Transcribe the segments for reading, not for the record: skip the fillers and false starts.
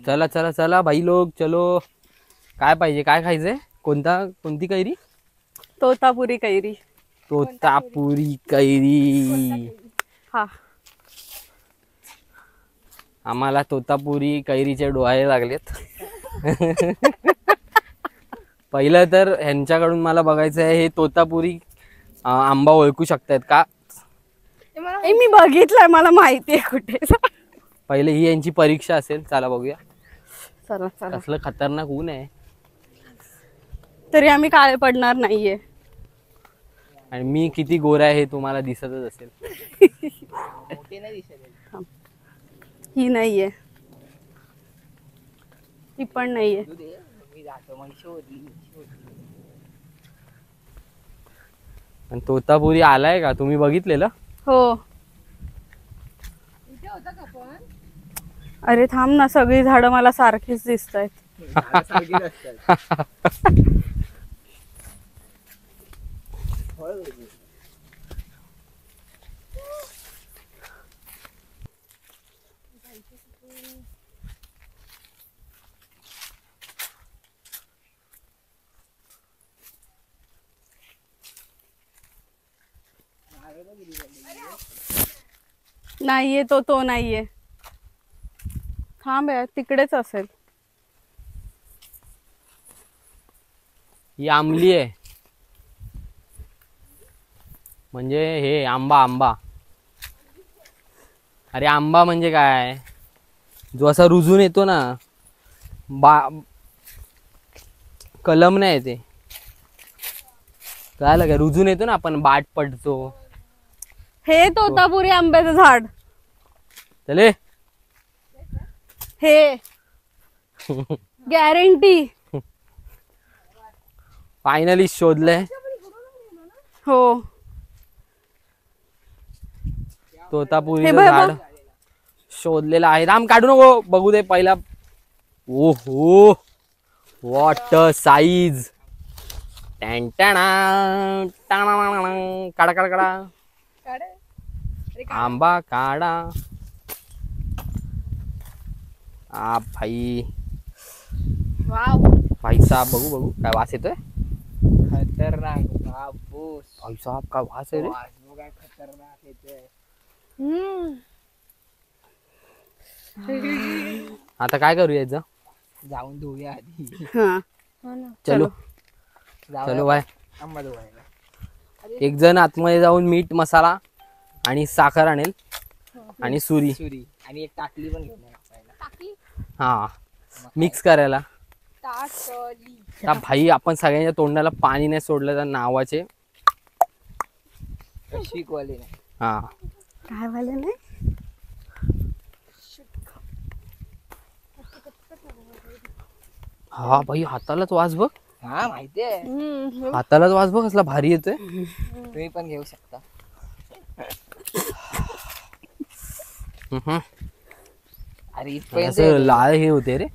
चला चला चला भाई लोग चलो. काय पाहिजे, काय खायचंय? कोणती कैरी? तोतापुरी कैरी. तोतापुरी कैरी. हा, आम्हाला तोतापुरी कैरीचे डोहाळे लागलेत. पहिलं तर ह्यांच्याकडून मला बघायचं आहे हे तोतापुरी आंबा ओळखू शकतायत का? मी बघितलंय, मला माहिती आहे कुठे. पहिले ही यांची परीक्षा असेल. चला बघूया. चला चला. कसलं खतरनाक ऊन आहे. तरी आम्ही काळे पडणार नाहीये. आणि मी किती गोरा आहे हे तुम्हाला दिसतच असेल. ही नाहीये, ही पण नाहीये. आणि तोतापुरी आलाय का तुम्ही बघितलेलं? हो. अरे थांब ना, सगळी झाडं मला सारखीच दिसत आहेत. नाहीये तो नाहीये. थांब यार, तिकडेच असेल. ही आंबली आहे, म्हणजे हे आंबा. अरे आंबा म्हणजे काय? जो असा रुजून येतो ना, कलम नाही येते काय लागे, रुजून येतो ना आपण, बाट पडतो. हे तोतापुरी आंब्याचं झाड. चले हे गॅरंटी. फायनली शोधलंय. हो, तोतापुरी झाड शोधलेलं आहे. राम काढू नको, बघू दे पहिला. ओहो, वॉट साईज. काढा काढा काढा, आंबा काढा. भाई भाई साहब, बघू काय वास येतोय. खतरनाक बाबूस. भाई साहब काय वास आहे रे. खतरनाक येतोय. आता काय करूया याचं? जाऊन धुऊया आधी. चलो चलो बाय. एक जण आतमध्ये जाऊन मीठ मसाला आणि साखर आणेल आणि सुरी आणि एक टाकली पण घेऊन हा मिक्स करायला. भाई आपण सगळ्यांच्या तोंडाला पाणी नाही सोडलं तर नावाचे शिकवाले नाही. काय वाले नाही. हा भाई, हातालाच वास बघ. हा माहितीये, हातालाच वास बघ कसला भारी येतोय. तुम्ही पण घेऊ शकता. अरे असं लाल हे होते रे.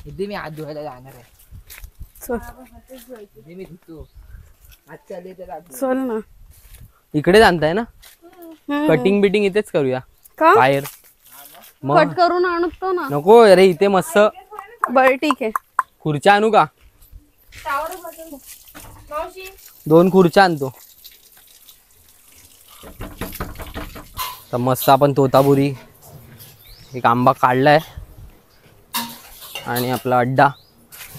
इथे मी हात धुवायला जाणार आहे. मी धुतो. चल ना, इकडेच आणताय ना. कटिंग बिटिंग इथेच करूया का बाहेर. कट करून आणतो ना. नको अरे, इथे मस्त. बरं ठीक आहे. खुर्च्या आणू का? 2 खुर्च्या आणतो. तर मस्त आपण तोतापुरी एक आंबा काढलाय आणि आपला अड्डा,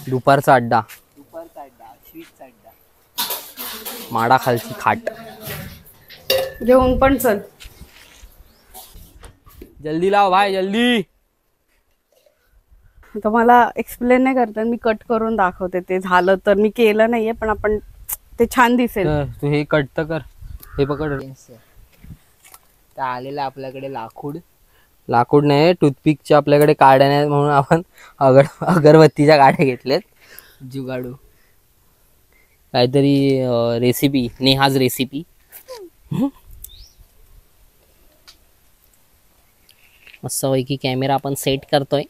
दुपारचा अड्डा, माडा खालची खाट घेऊन पण चल. जल्दी लाव भाई जल्दी. तर मला एक्सप्लेन नाही करता, मी कट करून दाखवते. ते झालं तर मी केलं नाहीये, पण आपण ते छान दिसेल. तू हे कट तर कर. हे पकड. आलेलं आपल्याकडे लाकूड नाही, टूथपिकच्या आपल्याकडे काड्या नाही म्हणून आपण अगरबत्तीच्या काड्या घेतल्यात. जुगाडू काहीतरी रेसिपी, नेहाज रेसिपी. मस्तपैकी कॅमेरा आपण सेट करतोय.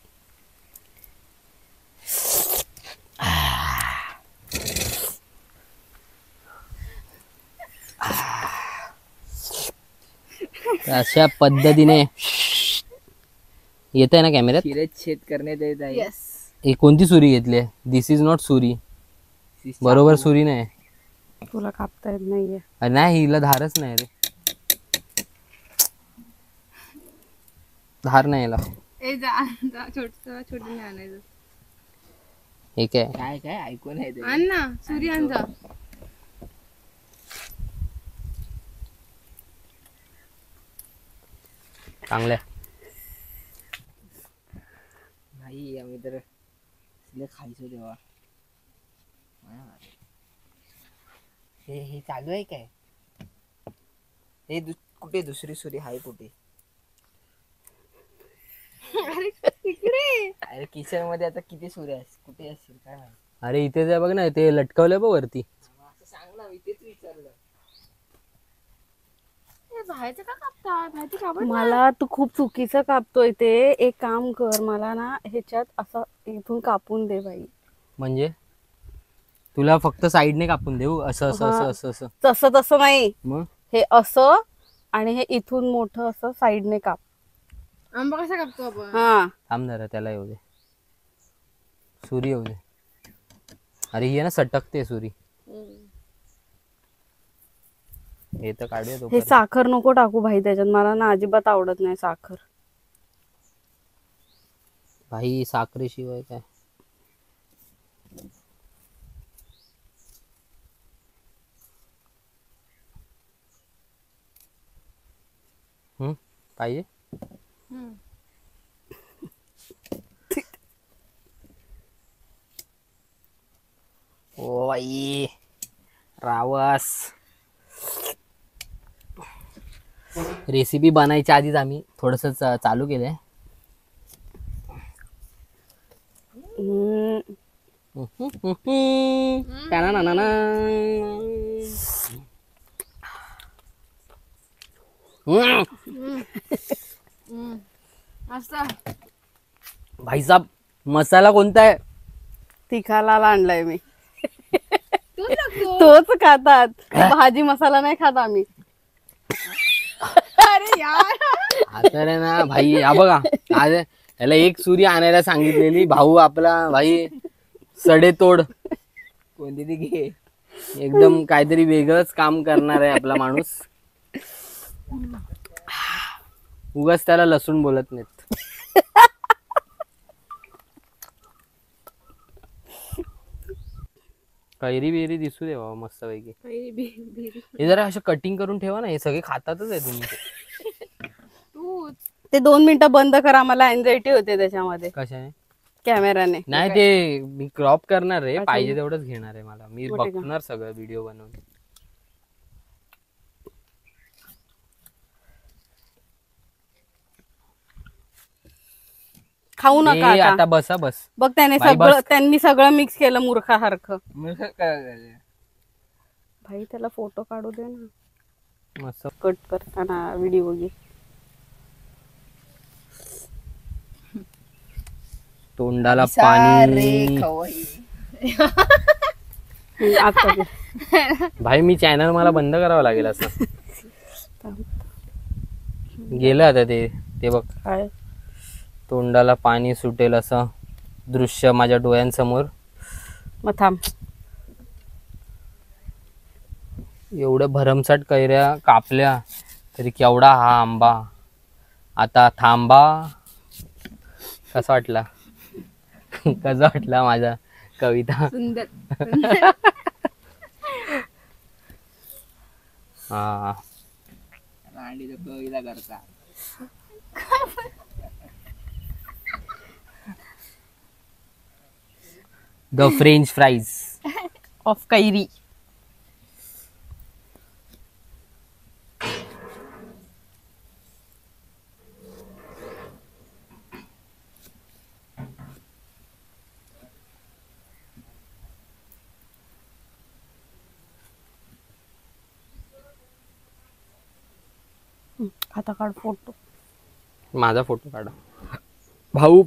अशा पद्धतीने येत आहे ना कॅमेऱ्यात. चिरत छेद करण्यात येत आहे. येस. ही कोणती सुरी घेतली? दिस इज नॉट सुरी. बरोबर सुरी नाही. तुला कापता येत नाहीये. अरे नाही, हिला धारच नाही रे. धार नाही याला. छोटी आणायचं. हे काय काय काय ऐकून आहे ते. आण ना सूर्य आण जा. चांगलं नाही आम्ही तर असले खायचो तेव्हा. हे हे चालू आहे काय? हे कुठे दुसरी सुरी आहे कुठे? अरे किचन मध्ये आता किती सुऱ्या कुठे असतील काय माहिती. अरे इथे जे बघ ना, ते लटकवलंय बघ वरती. असं सांग ना, मी तेच विचारलं. मला तू खूप चुकीचं कापतोय ते. एक काम कर, मला ना ह्याच्यात असं इथून कापून दे बाई. म्हणजे तुला फक्त साईडने कापून देऊ? असं असं हा. असं असं असं तसं तसं नाही, मग हे असं आणि हे इथून मोठं असं साईडने काप. आंबा कसा कापतो आपण? हा थांब जरा, त्याला येऊ दे, सुरी येऊ दे. अरे ही आहे ना सटकते सुरी. हे तर काढूया तो. हे साखर नको टाकू भाई त्याच्यात, मला ना अजिबात आवडत नाही साखर. भाई साखरेशिवाय काय. पाहिजे. O by rawas. रेसिपी बनायच्या आधीच आम्ही थोडस चालू केलंय. भाई साहब मसाला कोणता आहे? तिखाला आणलाय मी. तोच खातात, भाजी मसाला नाही खात आम्ही. अरे यार आता रे ना भाई, हा बघा आज याला एक सुरी आणायला सांगितलेली, भाऊ आपला भाई सडेतोड कोणती ती घे. एकदम काहीतरी वेगळंच काम करणार आहे आपला माणूस. उगाच त्याला लसूण बोलत नाहीत. कैरी बिरी दिसू दे बाबा मस्त पैकी. हे जरा असं कटिंग करून ठेवा ना, हे सगळे खातातच आहे तुम्ही. ते 2 मिनिटं बंद करा, मला एन्झायटी होते त्याच्यामध्ये कशाने? कॅमेराने. नाही ते मी क्रॉप करणार आहे, अच्छा. पाहिजे तेवढंच घेणार आहे मला. मी मोठे का? बघणार सगळं व्हिडिओ बनवून. खाऊ नका ए, आता. आता बसा बस. बघ त्याने बाई, सगळं बस. त्यांनी सगळं मिक्स केलं मूर्खासारखं. मग काय करायचं? भाई त्याला फोटो काढू दे ना, मस्त. कट करताना व्हिडिओ घे. तोंडाला सारे पाणी. खवई. आता घे. भाई मी चॅनल मला बंद करावं लागेल असं. गेलं आता ते ते बघ, काय तोंडाला पाणी सुटेल असं दृश्य माझ्या डोळ्यांसमोर. मग थांब. एवढ्या भरमसाठ कैऱ्या कापल्या तरी केवढा हा आंबा. आता थांबा. कसा वाटला? कसा वाटला माझा कविता? सुंदर. हा रांडीचा कविता करता. द फ्रेंच फ्राईज ऑफ कैरी. आता काढ फोटो. माझा फोटो काढा भाऊ.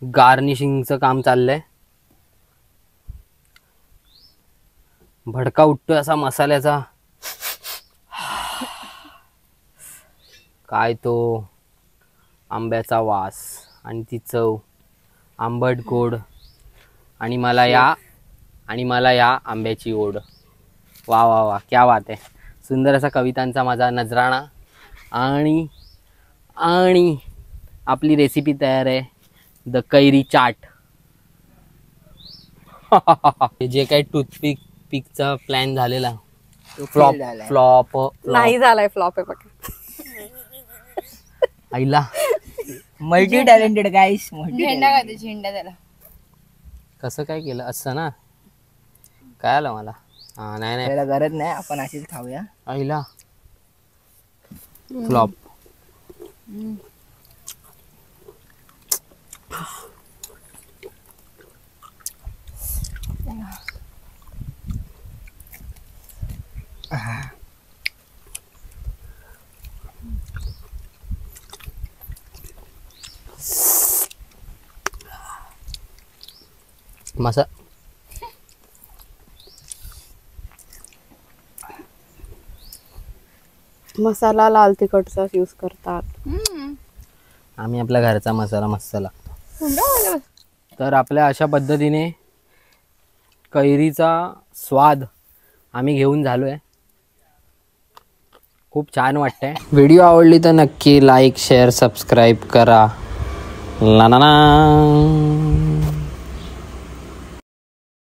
गार्निशिंगचं काम चाललंय. भडका उठतोय असा मसाल्याचा. काय तो आंब्याचा वास आणि ती चव आंबट गोड आणि मला या आंब्याची ओढ. वा वा वा, क्या बात आहे. सुंदर असा कवितांचा माझा नजराणा. आणि आणि आपली रेसिपी तयार आहे, द कैरी चाट. जे काही टूथपिकचा प्लॅन झालेला तो फ्लॉप fail झालाय. फ्लॉप नाही झालाय फ्लॉप आहे बघा. आईला मल्टी टॅलेंटेड गाईस. झेंडा काय ते झेंडा त्याला. कसं काय केलं असं ना, काय आलं मला. हा नाही नाही, त्याला गरज नाही, आपण अशीच खाऊया. आईला फ्लॉप. मसा मसाला लाल तिखटचा यूज करतात. आम्ही आपल्या घरचा मसाला मस्त लागतो. तर आपल्या अशा पद्धतीने कैरीचा स्वाद आम्ही घेऊन झालोय. खूप छान वाटतंय. व्हिडिओ आवडली तर नक्की लाईक शेअर सबस्क्राईब करा. ला ना ना.